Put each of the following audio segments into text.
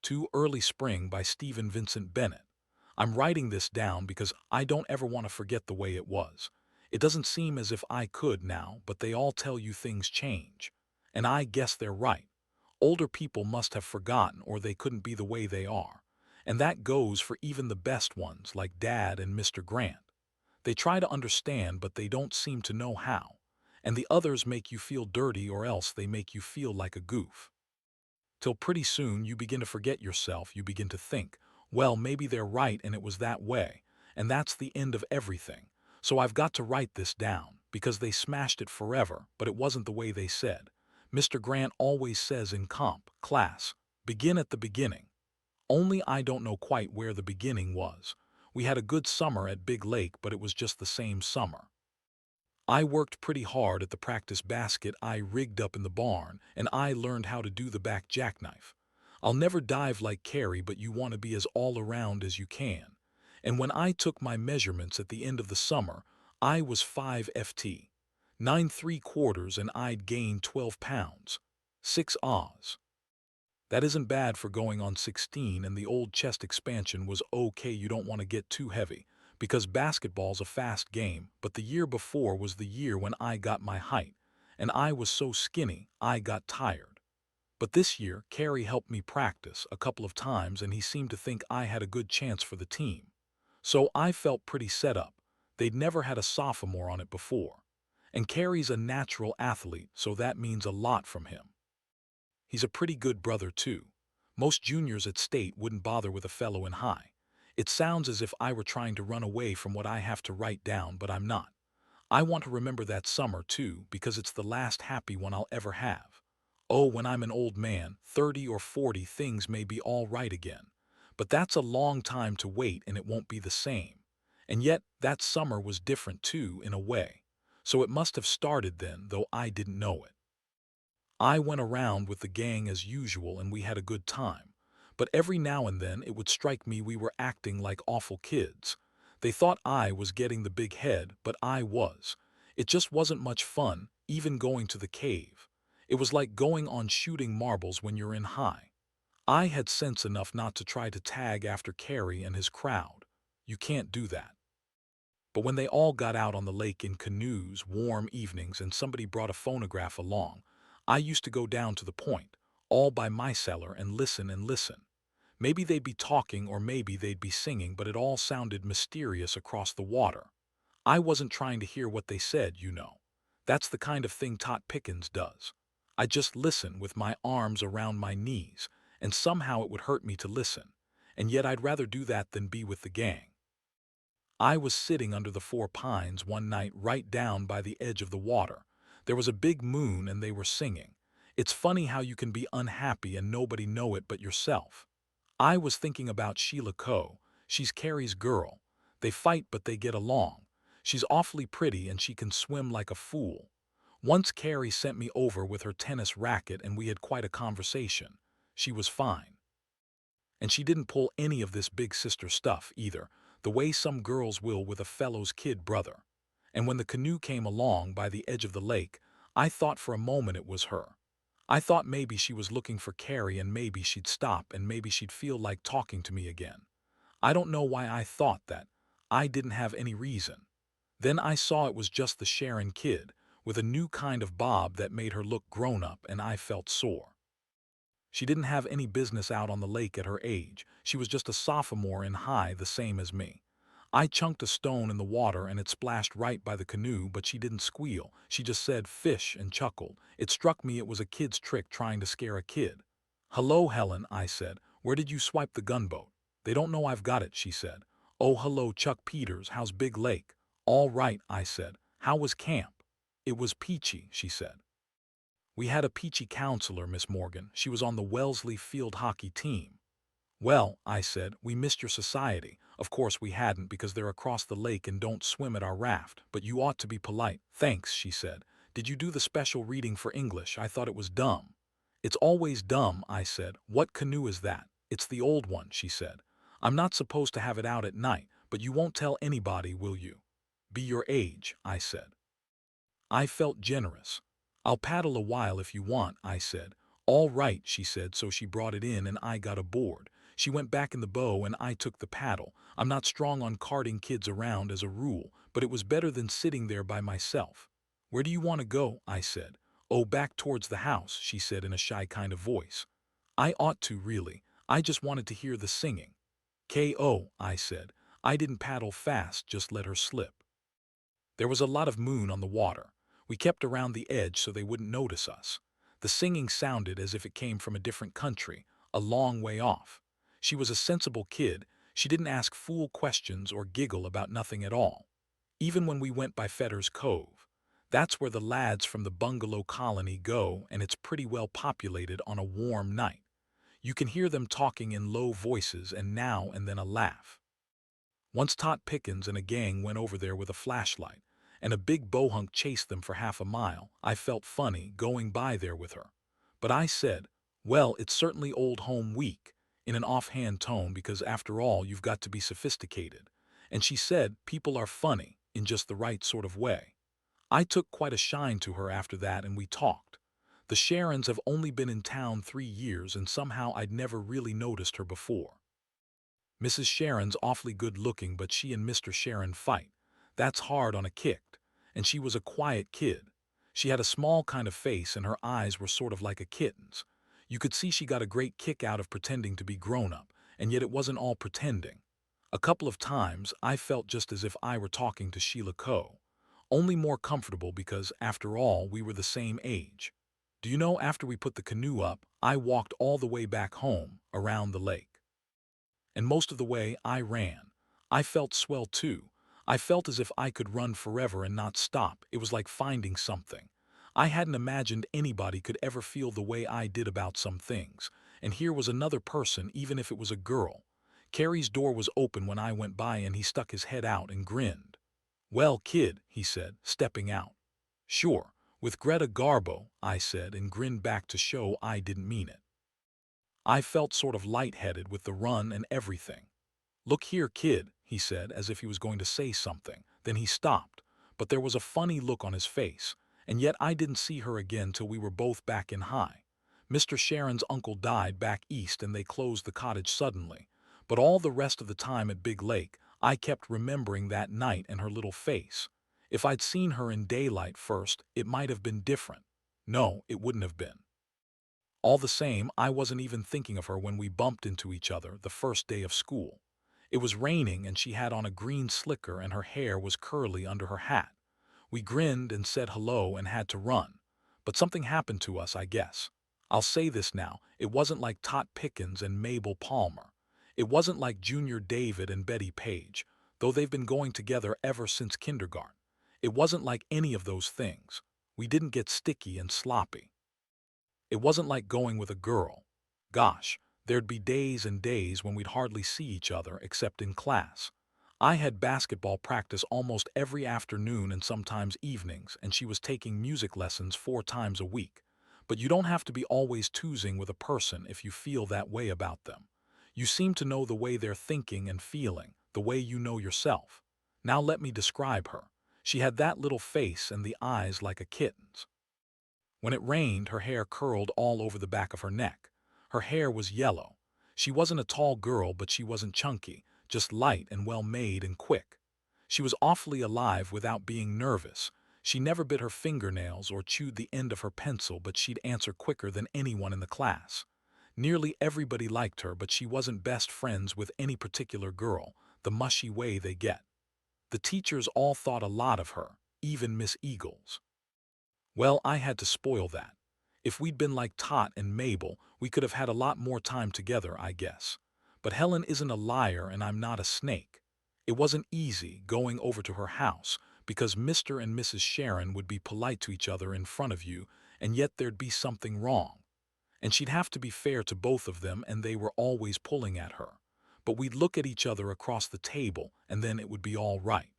to Early Spring by Vincent Benét. I'm writing this down because I don't ever want to forget the way it was. It doesn't seem as if I could now, but they all tell you things change. And I guess they're right. Older people must have forgotten or they couldn't be the way they are. And that goes for even the best ones like Dad and Mr. Grant. They try to understand, but they don't seem to know how. And the others make you feel dirty or else they make you feel like a goof. Till pretty soon you begin to forget yourself, you begin to think, well, maybe they're right and it was that way, and that's the end of everything. So I've got to write this down, because they smashed it forever, but it wasn't the way they said. Mr. Grant always says in comp class, begin at the beginning. Only I don't know quite where the beginning was. We had a good summer at Big Lake, but it was just the same summer. I worked pretty hard at the practice basket I rigged up in the barn, and I learned how to do the back jackknife. I'll never dive like Carrie, but you want to be as all-around as you can. And when I took my measurements at the end of the summer, I was 5 ft, 9¾ and I'd gained 12 pounds. 6 Oz. That isn't bad for going on 16, and the old chest expansion was okay. You don't want to get too heavy, because basketball's a fast game, but the year before was the year when I got my height, and I was so skinny, I got tired. But this year, Carey helped me practice a couple of times and he seemed to think I had a good chance for the team. So I felt pretty set up. They'd never had a sophomore on it before. And Carey's a natural athlete, so that means a lot from him. He's a pretty good brother, too. Most juniors at State wouldn't bother with a fellow in high. It sounds as if I were trying to run away from what I have to write down, but I'm not. I want to remember that summer, too, because it's the last happy one I'll ever have. Oh, when I'm an old man, 30 or 40, things may be all right again. But that's a long time to wait and it won't be the same. And yet, that summer was different, too, in a way. So it must have started then, though I didn't know it. I went around with the gang as usual and we had a good time. But every now and then it would strike me we were acting like awful kids. They thought I was getting the big head, but I was. It just wasn't much fun, even going to the cave. It was like going on shooting marbles when you're in high. I had sense enough not to try to tag after Carey and his crowd. You can't do that. But when they all got out on the lake in canoes, warm evenings, and somebody brought a phonograph along, I used to go down to the point, all by myself, and listen and listen. Maybe they'd be talking or maybe they'd be singing, but it all sounded mysterious across the water. I wasn't trying to hear what they said, you know. That's the kind of thing Tot Pickens does. I just listen with my arms around my knees, and somehow it would hurt me to listen, and yet I'd rather do that than be with the gang. I was sitting under the 4 pines one night right down by the edge of the water. There was a big moon and they were singing. It's funny how you can be unhappy and nobody know it but yourself. I was thinking about Sheila Coe. She's Carrie's girl. They fight but they get along. She's awfully pretty and she can swim like a fool. Once Carrie sent me over with her tennis racket and we had quite a conversation. She was fine. And she didn't pull any of this big sister stuff either, the way some girls will with a fellow's kid brother. And when the canoe came along by the edge of the lake, I thought for a moment it was her. I thought maybe she was looking for Carrie and maybe she'd stop and maybe she'd feel like talking to me again. I don't know why I thought that. I didn't have any reason. Then I saw it was just the Sharon kid, with a new kind of bob that made her look grown up, and I felt sore. She didn't have any business out on the lake at her age. She was just a sophomore in high, the same as me. I chunked a stone in the water and it splashed right by the canoe, but she didn't squeal. She just said fish and chuckled. It struck me it was a kid's trick trying to scare a kid. "Hello, Helen," I said. "Where did you swipe the gunboat?" "They don't know I've got it," she said. "Oh, hello, Chuck Peters. How's Big Lake?" "All right," I said. "How was camp?" "It was peachy," she said. "We had a peachy counselor, Miss Morgan. She was on the Wellesley field hockey team." "Well," I said, "we missed your society." Of course we hadn't, because they're across the lake and don't swim at our raft, but you ought to be polite. "Thanks," she said. "Did you do the special reading for English? I thought it was dumb." "It's always dumb," I said. "What canoe is that?" "It's the old one," she said. "I'm not supposed to have it out at night, but you won't tell anybody, will you?" "Be your age," I said. I felt generous. "I'll paddle a while if you want," I said. All right, she said, so she brought it in and I got aboard. She went back in the bow and I took the paddle. I'm not strong on carting kids around as a rule, but it was better than sitting there by myself. Where do you want to go? I said. Oh, back towards the house, she said in a shy kind of voice. I ought to, really. I just wanted to hear the singing. K.O., I said. I didn't paddle fast, just let her slip. There was a lot of moon on the water. We kept around the edge so they wouldn't notice us. The singing sounded as if it came from a different country, a long way off. She was a sensible kid. She didn't ask fool questions or giggle about nothing at all. Even when we went by Fetter's Cove. That's where the lads from the bungalow colony go, and it's pretty well populated on a warm night. You can hear them talking in low voices and now and then a laugh. Once Tot Pickens and a gang went over there with a flashlight, and a big bohunk chased them for half a mile. I felt funny going by there with her. But I said, well, it's certainly old home week, in an offhand tone because after all you've got to be sophisticated. And she said, people are funny, in just the right sort of way. I took quite a shine to her after that and we talked. The Sharons have only been in town 3 years and somehow I'd never really noticed her before. Mrs. Sharon's awfully good-looking, but she and Mr. Sharon fight. That's hard on a kick. And she was a quiet kid. She had a small kind of face and her eyes were sort of like a kitten's. You could see she got a great kick out of pretending to be grown-up, and yet it wasn't all pretending. A couple of times, I felt just as if I were talking to Sheila Coe. Only more comfortable because, after all, we were the same age. Do you know, after we put the canoe up, I walked all the way back home, around the lake. And most of the way, I ran. I felt swell too. I felt as if I could run forever and not stop. It was like finding something. I hadn't imagined anybody could ever feel the way I did about some things. And here was another person, even if it was a girl. Carrie's door was open when I went by and he stuck his head out and grinned. Well, kid, he said, stepping out. Sure, with Greta Garbo, I said, and grinned back to show I didn't mean it. I felt sort of lightheaded with the run and everything. Look here, kid, he said, as if he was going to say something. Then he stopped, but there was a funny look on his face, and yet I didn't see her again till we were both back in high. Mr. Sharon's uncle died back east and they closed the cottage suddenly. But all the rest of the time at Big Lake, I kept remembering that night and her little face. If I'd seen her in daylight first, it might have been different. No, it wouldn't have been. All the same, I wasn't even thinking of her when we bumped into each other the first day of school. It was raining and she had on a green slicker and her hair was curly under her hat. We grinned and said hello and had to run. But something happened to us, I guess. I'll say this now, it wasn't like Tot Pickens and Mabel Palmer. It wasn't like Junior David and Betty Page, though they've been going together ever since kindergarten. It wasn't like any of those things. We didn't get sticky and sloppy. It wasn't like going with a girl. Gosh, there'd be days and days when we'd hardly see each other except in class. I had basketball practice almost every afternoon and sometimes evenings, and she was taking music lessons 4 times a week. But you don't have to be always toozing with a person if you feel that way about them. You seem to know the way they're thinking and feeling, the way you know yourself. Now let me describe her. She had that little face and the eyes like a kitten's. When it rained, her hair curled all over the back of her neck. Her hair was yellow. She wasn't a tall girl, but she wasn't chunky, just light and well-made and quick. She was awfully alive without being nervous. She never bit her fingernails or chewed the end of her pencil, but she'd answer quicker than anyone in the class. Nearly everybody liked her, but she wasn't best friends with any particular girl, the mushy way they get. The teachers all thought a lot of her, even Miss Eagles. Well, I had to spoil that. If we'd been like Tot and Mabel, we could have had a lot more time together, I guess. But Helen isn't a liar and I'm not a snake. It wasn't easy going over to her house because Mr. and Mrs. Sharon would be polite to each other in front of you, and yet there'd be something wrong. And she'd have to be fair to both of them, and they were always pulling at her. But we'd look at each other across the table, and then it would be all right.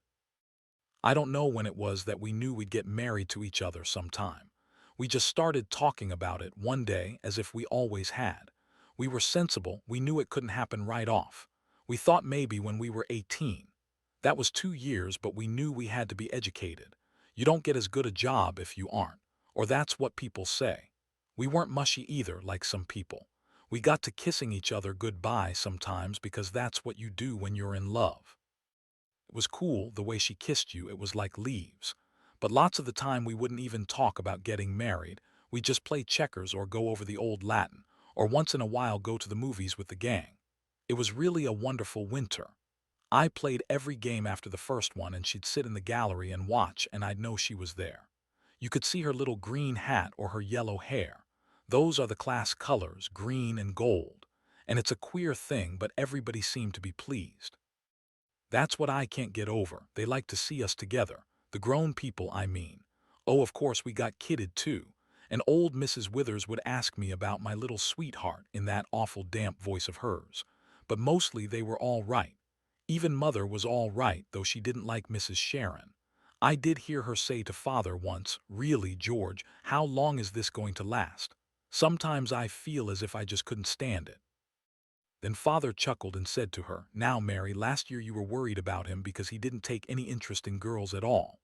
I don't know when it was that we knew we'd get married to each other sometime. We just started talking about it one day as if we always had. We were sensible, we knew it couldn't happen right off. We thought maybe when we were 18. That was 2 years, but we knew we had to be educated. You don't get as good a job if you aren't, or that's what people say. We weren't mushy either, like some people. We got to kissing each other goodbye sometimes because that's what you do when you're in love. It was cool the way she kissed you, it was like leaves. But lots of the time we wouldn't even talk about getting married. We'd just play checkers or go over the old Latin, or once in a while go to the movies with the gang. It was really a wonderful winter. I played every game after the first one and she'd sit in the gallery and watch and I'd know she was there. You could see her little green hat or her yellow hair. Those are the class colors, green and gold. And it's a queer thing, but everybody seemed to be pleased. That's what I can't get over. They like to see us together. The grown people, I mean. Oh, of course, we got kidded too. And old Mrs. Withers would ask me about my little sweetheart in that awful damp voice of hers. But mostly they were all right. Even Mother was all right, though she didn't like Mrs. Sharon. I did hear her say to Father once, "Really, George, how long is this going to last? Sometimes I feel as if I just couldn't stand it." Then Father chuckled and said to her, "Now, Mary, last year you were worried about him because he didn't take any interest in girls at all."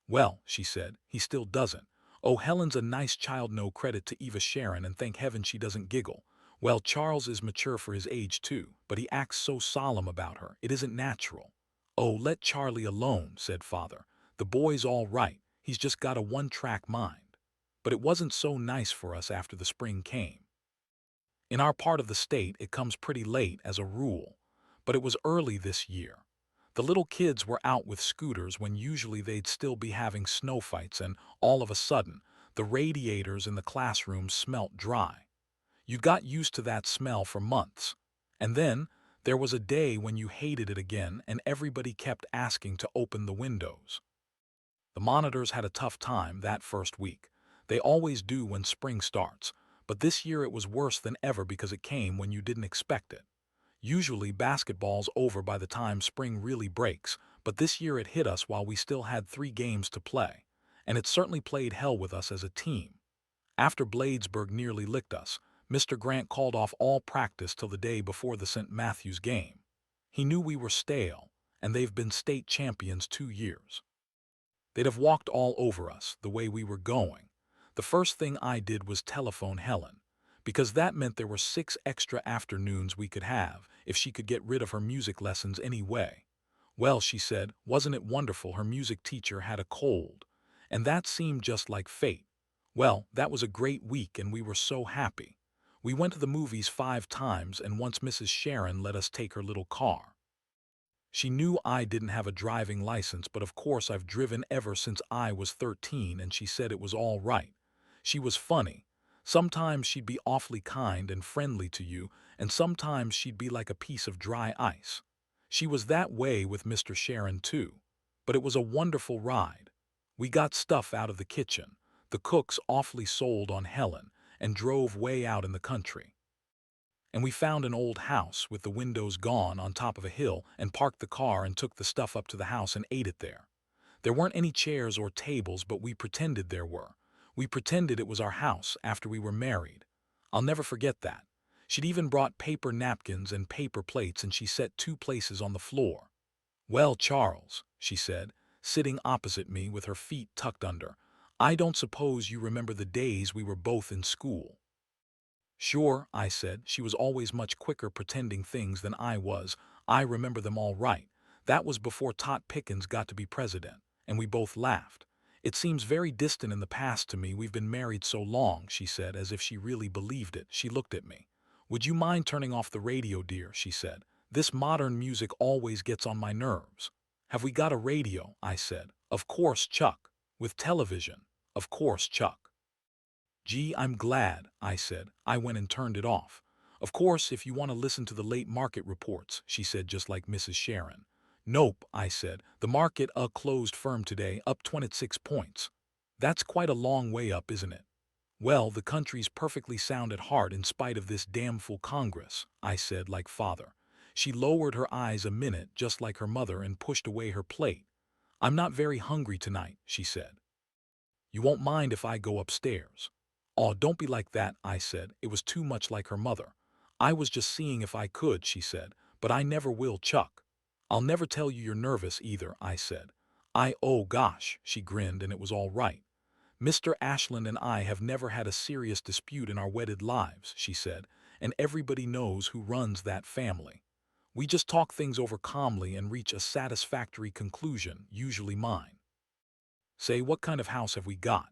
"Well," she said, "he still doesn't. Oh, Helen's a nice child, no credit to Eva Sharon, and thank heaven she doesn't giggle. Well, Charles is mature for his age too, but he acts so solemn about her. It isn't natural." "Oh, let Charlie alone," said Father. "The boy's all right. He's just got a one-track mind." But it wasn't so nice for us after the spring came. In our part of the state, it comes pretty late as a rule, but it was early this year. The little kids were out with scooters when usually they'd still be having snow fights, and all of a sudden, the radiators in the classrooms smelt dry. You got used to that smell for months. And then, there was a day when you hated it again and everybody kept asking to open the windows. The monitors had a tough time that first week. They always do when spring starts, but this year it was worse than ever because it came when you didn't expect it. Usually basketball's over by the time spring really breaks, but this year it hit us while we still had 3 games to play, and it certainly played hell with us as a team. After Bladesburg nearly licked us, Mr. Grant called off all practice till the day before the St. Matthew's game. He knew we were stale, and they've been state champions 2 years. They'd have walked all over us, the way we were going. The first thing I did was telephone Helen, because that meant there were 6 extra afternoons we could have if she could get rid of her music lessons anyway. Well, she said, wasn't it wonderful her music teacher had a cold? And that seemed just like fate. Well, that was a great week and we were so happy. We went to the movies 5 times and once Mrs. Sharon let us take her little car. She knew I didn't have a driving license, but of course I've driven ever since I was 13, and she said it was all right. She was funny. Sometimes she'd be awfully kind and friendly to you, and sometimes she'd be like a piece of dry ice. She was that way with Mr. Sharon too. But it was a wonderful ride. We got stuff out of the kitchen. The cook's awfully sold on Helen, and drove way out in the country. And we found an old house with the windows gone on top of a hill and parked the car and took the stuff up to the house and ate it there. There weren't any chairs or tables, but we pretended there were. We pretended it was our house after we were married. I'll never forget that. She'd even brought paper napkins and paper plates and she set 2 places on the floor. "Well, Charles," she said, sitting opposite me with her feet tucked under, "I don't suppose you remember the days we were both in school." "Sure," I said. She was always much quicker pretending things than I was. "I remember them all right. That was before Tot Pickens got to be president." And we both laughed. "It seems very distant in the past to me. We've been married so long," she said, as if she really believed it. She looked at me. "Would you mind turning off the radio, dear?" she said. "This modern music always gets on my nerves." "Have we got a radio?" I said. "Of course, Chuck. With television. Of course, Chuck." "Gee, I'm glad," I said. I went and turned it off. "Of course, if you want to listen to the late market reports," she said, just like Mrs. Sharon. "Nope," I said. "The market closed firm today, up 26 points. That's quite a long way up, isn't it?" "Well, the country's perfectly sound at heart in spite of this damn fool Congress," I said, like Father. She lowered her eyes a minute, just like her mother, and pushed away her plate. "I'm not very hungry tonight," she said. "You won't mind if I go upstairs?" "Aw, don't be like that," I said. It was too much like her mother. "I was just seeing if I could," she said. "But I never will, Chuck." "I'll never tell you you're nervous either," I said. "Oh gosh," she grinned, and it was all right. Mr. Ashland and I have never had a serious dispute in our wedded lives, she said, and everybody knows who runs that family. We just talk things over calmly and reach a satisfactory conclusion, usually mine. Say, what kind of house have we got?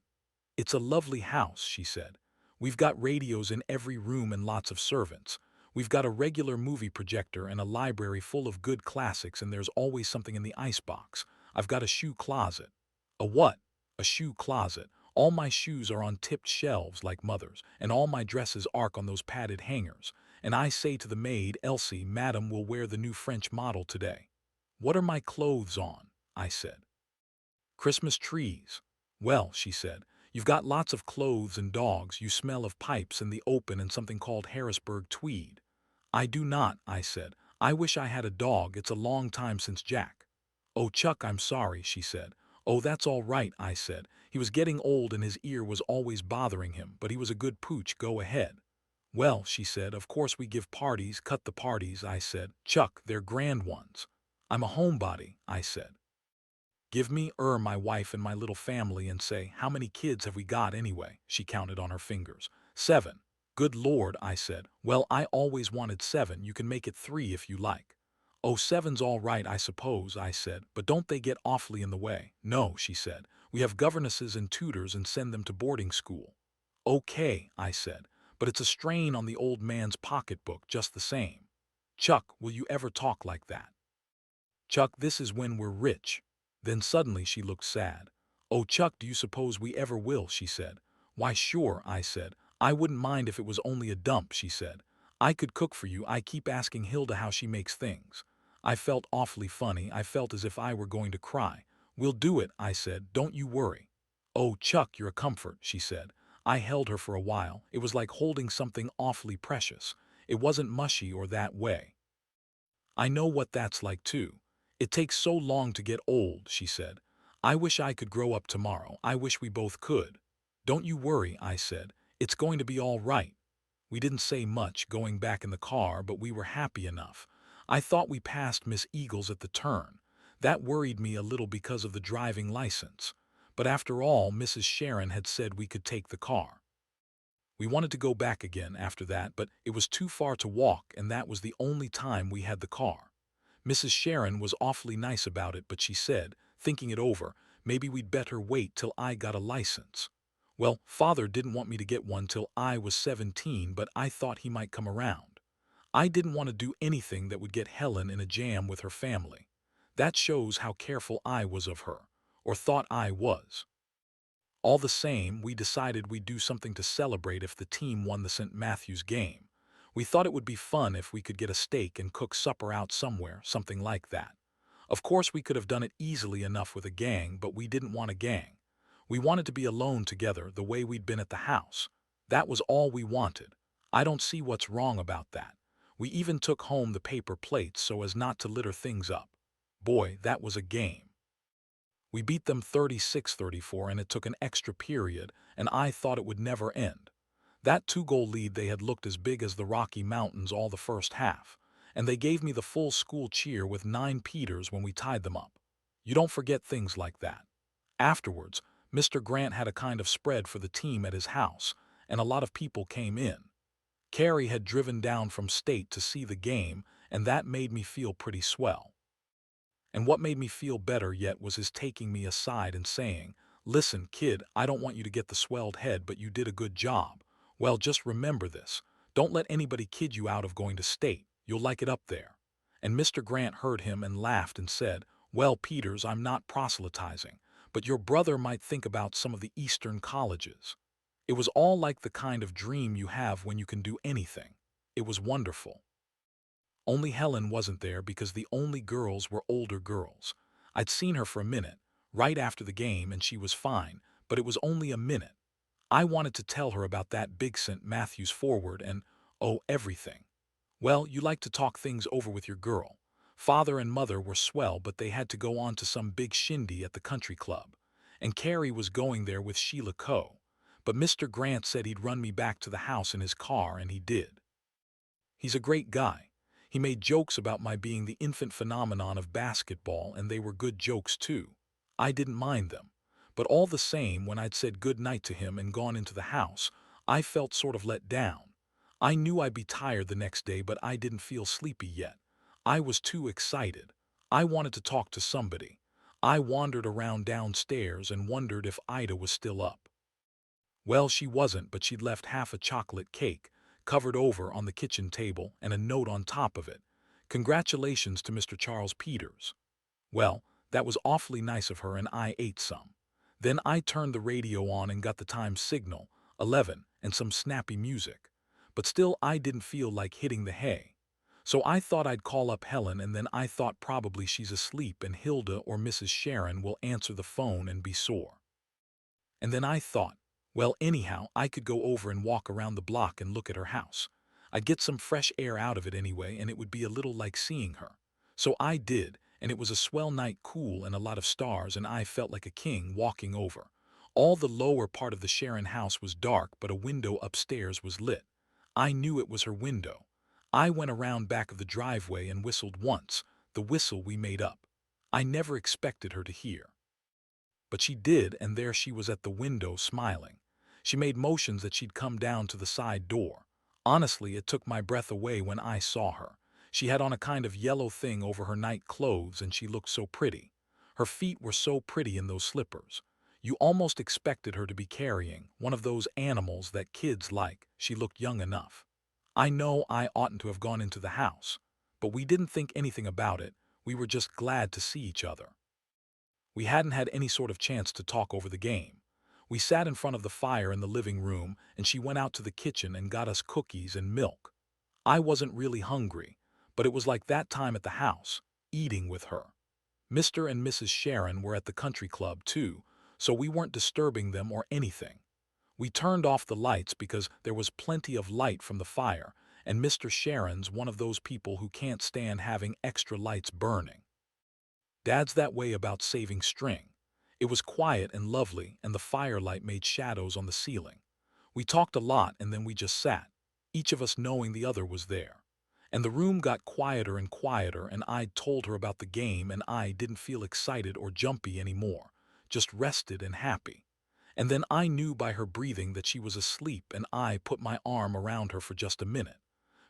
It's a lovely house, she said. We've got radios in every room and lots of servants. We've got a regular movie projector and a library full of good classics, and there's always something in the icebox. I've got a shoe closet. A what? A shoe closet. All my shoes are on tipped shelves like mother's, and all my dresses arc on those padded hangers. And I say to the maid, Elsie, Madam will wear the new French model today. What are my clothes on? I said. Christmas trees. Well, she said, you've got lots of clothes and dogs, you smell of pipes in the open and something called Harrisburg tweed. I do not, I said. I wish I had a dog, it's a long time since Jack. Oh, Chuck, I'm sorry, she said. Oh, that's all right, I said. He was getting old and his ear was always bothering him, but he was a good pooch, go ahead. Well, she said, of course we give parties, cut the parties, I said. Chuck, they're grand ones. I'm a homebody, I said. Give me my wife and my little family and say, how many kids have we got anyway? She counted on her fingers. 7. Good Lord, I said. Well, I always wanted 7. You can make it 3 if you like. Oh, 7's all right, I suppose, I said, but don't they get awfully in the way? No, she said. We have governesses and tutors and send them to boarding school. Okay, I said, but it's a strain on the old man's pocketbook just the same. Chuck, will you ever talk like that? Chuck, this is when we're rich. Then suddenly she looked sad. Oh, Chuck, do you suppose we ever will? She said. Why, sure, I said. I wouldn't mind if it was only a dump, she said. I could cook for you. I keep asking Hilda how she makes things. I felt awfully funny. I felt as if I were going to cry. We'll do it, I said. Don't you worry. Oh, Chuck, you're a comfort, she said. I held her for a while. It was like holding something awfully precious. It wasn't mushy or that way. I know what that's like too. It takes so long to get old, she said. I wish I could grow up tomorrow. I wish we both could. Don't you worry, I said. It's going to be all right. We didn't say much going back in the car, but we were happy enough. I thought we passed Miss Eagles at the turn. That worried me a little because of the driving license. But after all, Mrs. Sharon had said we could take the car. We wanted to go back again after that, but it was too far to walk, and that was the only time we had the car. Mrs. Sharon was awfully nice about it, but she said, thinking it over, maybe we'd better wait till I got a license. Well, Father didn't want me to get one till I was 17, but I thought he might come around. I didn't want to do anything that would get Helen in a jam with her family. That shows how careful I was of her, or thought I was. All the same, we decided we'd do something to celebrate if the team won the St. Matthew's game. We thought it would be fun if we could get a steak and cook supper out somewhere, something like that. Of course, we could have done it easily enough with a gang, but we didn't want a gang. We wanted to be alone together the way we'd been at the house. That was all we wanted. I don't see what's wrong about that. We even took home the paper plates so as not to litter things up. Boy, that was a game. We beat them 36-34, and it took an extra period, and I thought it would never end. That 2-goal lead, they had looked as big as the Rocky Mountains all the first half, and they gave me the full school cheer with 9 Peters when we tied them up. You don't forget things like that. Afterwards, Mr. Grant had a kind of spread for the team at his house, and a lot of people came in. Carrie had driven down from state to see the game, and that made me feel pretty swell. And what made me feel better yet was his taking me aside and saying, listen, kid, I don't want you to get the swelled head, but you did a good job. Well, just remember this. Don't let anybody kid you out of going to state. You'll like it up there. And Mr. Grant heard him and laughed and said, well, Peters, I'm not proselytizing, but your brother might think about some of the Eastern colleges. It was all like the kind of dream you have when you can do anything. It was wonderful. Only Helen wasn't there because the only girls were older girls. I'd seen her for a minute, right after the game, and she was fine, but it was only a minute. I wanted to tell her about that big St. Matthew's forward and, oh, everything. Well, you like to talk things over with your girl. Father and Mother were swell, but they had to go on to some big shindy at the country club. And Carrie was going there with Sheila Coe. But Mr. Grant said he'd run me back to the house in his car, and he did. He's a great guy. He made jokes about my being the infant phenomenon of basketball, and they were good jokes too. I didn't mind them. But all the same, when I'd said good night to him and gone into the house, I felt sort of let down. I knew I'd be tired the next day, but I didn't feel sleepy yet. I was too excited. I wanted to talk to somebody. I wandered around downstairs and wondered if Ida was still up. Well, she wasn't, but she'd left half a chocolate cake, covered over on the kitchen table, and a note on top of it. Congratulations to Mr. Charles Peters. Well, that was awfully nice of her, and I ate some. Then I turned the radio on and got the time signal, 11, and some snappy music. But still, I didn't feel like hitting the hay. So I thought I'd call up Helen, and then I thought probably she's asleep and Hilda or Mrs. Sharon will answer the phone and be sore. And then I thought, well, anyhow, I could go over and walk around the block and look at her house. I'd get some fresh air out of it anyway, and it would be a little like seeing her. So I did, and it was a swell night, cool and a lot of stars, and I felt like a king walking over. All the lower part of the Sharon house was dark, but a window upstairs was lit. I knew it was her window. I went around back of the driveway and whistled once, the whistle we made up. I never expected her to hear. But she did, and there she was at the window, smiling. She made motions that she'd come down to the side door. Honestly, it took my breath away when I saw her. She had on a kind of yellow thing over her night clothes, and she looked so pretty. Her feet were so pretty in those slippers. You almost expected her to be carrying one of those animals that kids like. She looked young enough. I know I oughtn't to have gone into the house, but we didn't think anything about it. We were just glad to see each other. We hadn't had any sort of chance to talk over the game. We sat in front of the fire in the living room, and she went out to the kitchen and got us cookies and milk. I wasn't really hungry, but it was like that time at the house, eating with her. Mr. and Mrs. Sharon were at the country club too, so we weren't disturbing them or anything. We turned off the lights because there was plenty of light from the fire, and Mr. Sharon's one of those people who can't stand having extra lights burning. Dad's that way about saving string. It was quiet and lovely, and the firelight made shadows on the ceiling. We talked a lot, and then we just sat, each of us knowing the other was there. And the room got quieter and quieter, and I'd told her about the game, and I didn't feel excited or jumpy anymore, just rested and happy. And then I knew by her breathing that she was asleep, and I put my arm around her for just a minute,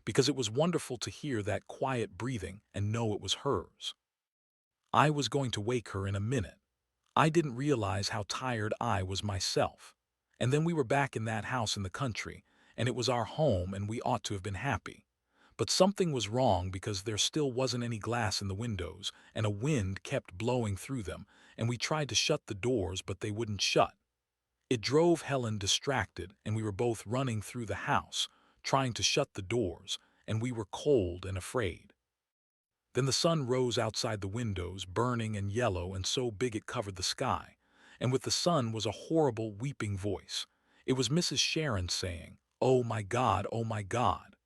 because it was wonderful to hear that quiet breathing and know it was hers. I was going to wake her in a minute. I didn't realize how tired I was myself. And then we were back in that house in the country, and it was our home, and we ought to have been happy. But something was wrong because there still wasn't any glass in the windows, and a wind kept blowing through them, and we tried to shut the doors, but they wouldn't shut. It drove Helen distracted, and we were both running through the house, trying to shut the doors, and we were cold and afraid. Then the sun rose outside the windows, burning and yellow and so big it covered the sky, and with the sun was a horrible weeping voice. It was Mrs. Sharon saying, "Oh my God, oh my God."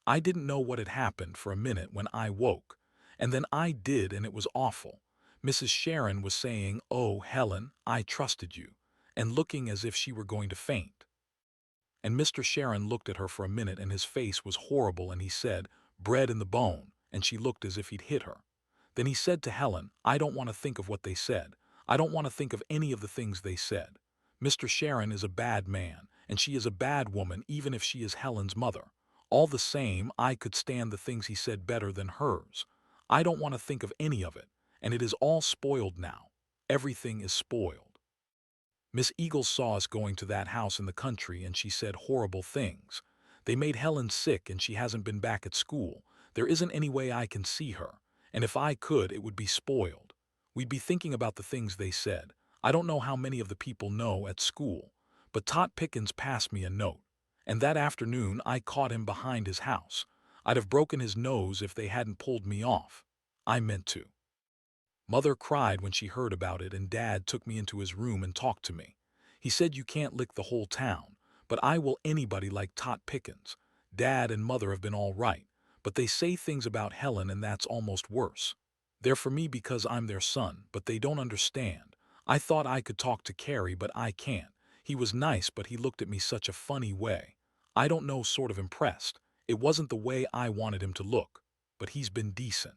I didn't know what had happened for a minute when I woke, and then I did, and it was awful. Mrs. Sharon was saying, "Oh, Helen, I trusted you," and looking as if she were going to faint. And Mr. Sharon looked at her for a minute, and his face was horrible, and he said, "Bread in the bone," and she looked as if he'd hit her. Then he said to Helen, "I don't want to think of what they said. I don't want to think of any of the things they said. Mr. Sharon is a bad man, and she is a bad woman, even if she is Helen's mother. All the same, I could stand the things he said better than hers. I don't want to think of any of it, and it is all spoiled now. Everything is spoiled." Miss Eagles saw us going to that house in the country, and she said horrible things. They made Helen sick, and she hasn't been back at school. There isn't any way I can see her, and if I could, it would be spoiled. We'd be thinking about the things they said. I don't know how many of the people know at school, but Tot Pickens passed me a note, and that afternoon I caught him behind his house. I'd have broken his nose if they hadn't pulled me off. I meant to. Mother cried when she heard about it, and Dad took me into his room and talked to me. He said, "You can't lick the whole town, but I will anybody like Tot Pickens. Dad and Mother have been all right, but they say things about Helen, and that's almost worse. They're for me because I'm their son, but they don't understand. I thought I could talk to Carrie, but I can't. He was nice, but he looked at me such a funny way. I don't know, sort of impressed. It wasn't the way I wanted him to look, but he's been decent.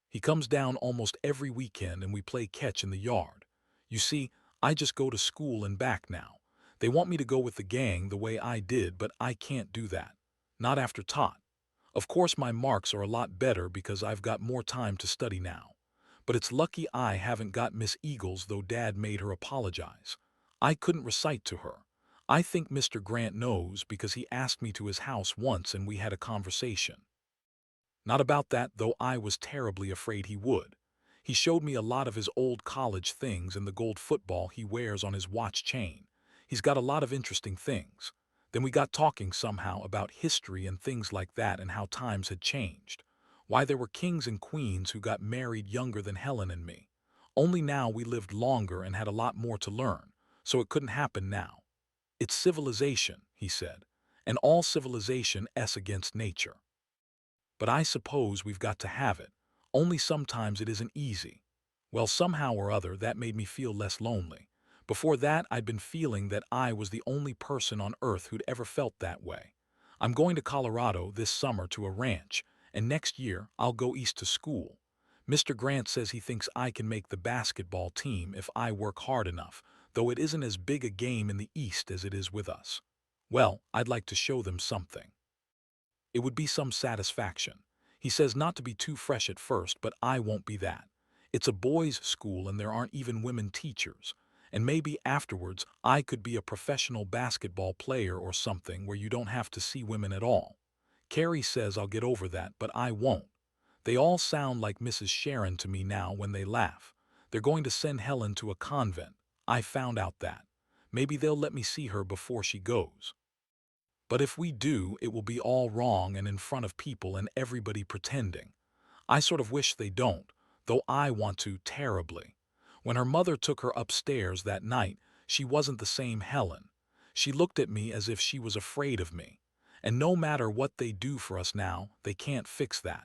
He comes down almost every weekend, and we play catch in the yard. You see, I just go to school and back now. They want me to go with the gang the way I did, but I can't do that. Not after Tot. Of course my marks are a lot better because I've got more time to study now. But it's lucky I haven't got Miss Eagles, though Dad made her apologize. I couldn't recite to her. I think Mr. Grant knows because he asked me to his house once and we had a conversation. Not about that, though I was terribly afraid he would. He showed me a lot of his old college things and the gold football he wears on his watch chain. He's got a lot of interesting things. Then we got talking somehow about history and things like that and how times had changed. Why there were kings and queens who got married younger than Helen and me. Only now we lived longer and had a lot more to learn, so it couldn't happen now. It's civilization, he said, and all civilization is against nature. But I suppose we've got to have it, only sometimes it isn't easy. Well, somehow or other that made me feel less lonely. Before that, I'd been feeling that I was the only person on earth who'd ever felt that way. I'm going to Colorado this summer to a ranch, and next year I'll go east to school. Mr. Grant says he thinks I can make the basketball team if I work hard enough, though it isn't as big a game in the East as it is with us. Well, I'd like to show them something. It would be some satisfaction. He says not to be too fresh at first, but I won't be that. It's a boys' school and there aren't even women teachers. And maybe afterwards I could be a professional basketball player or something where you don't have to see women at all. Carrie says I'll get over that, but I won't. They all sound like Mrs. Sharon to me now when they laugh. They're going to send Helen to a convent. I found out that. Maybe they'll let me see her before she goes. But if we do, it will be all wrong and in front of people and everybody pretending. I sort of wish they don't, though I want to terribly. When her mother took her upstairs that night, she wasn't the same Helen. She looked at me as if she was afraid of me. And no matter what they do for us now, they can't fix that.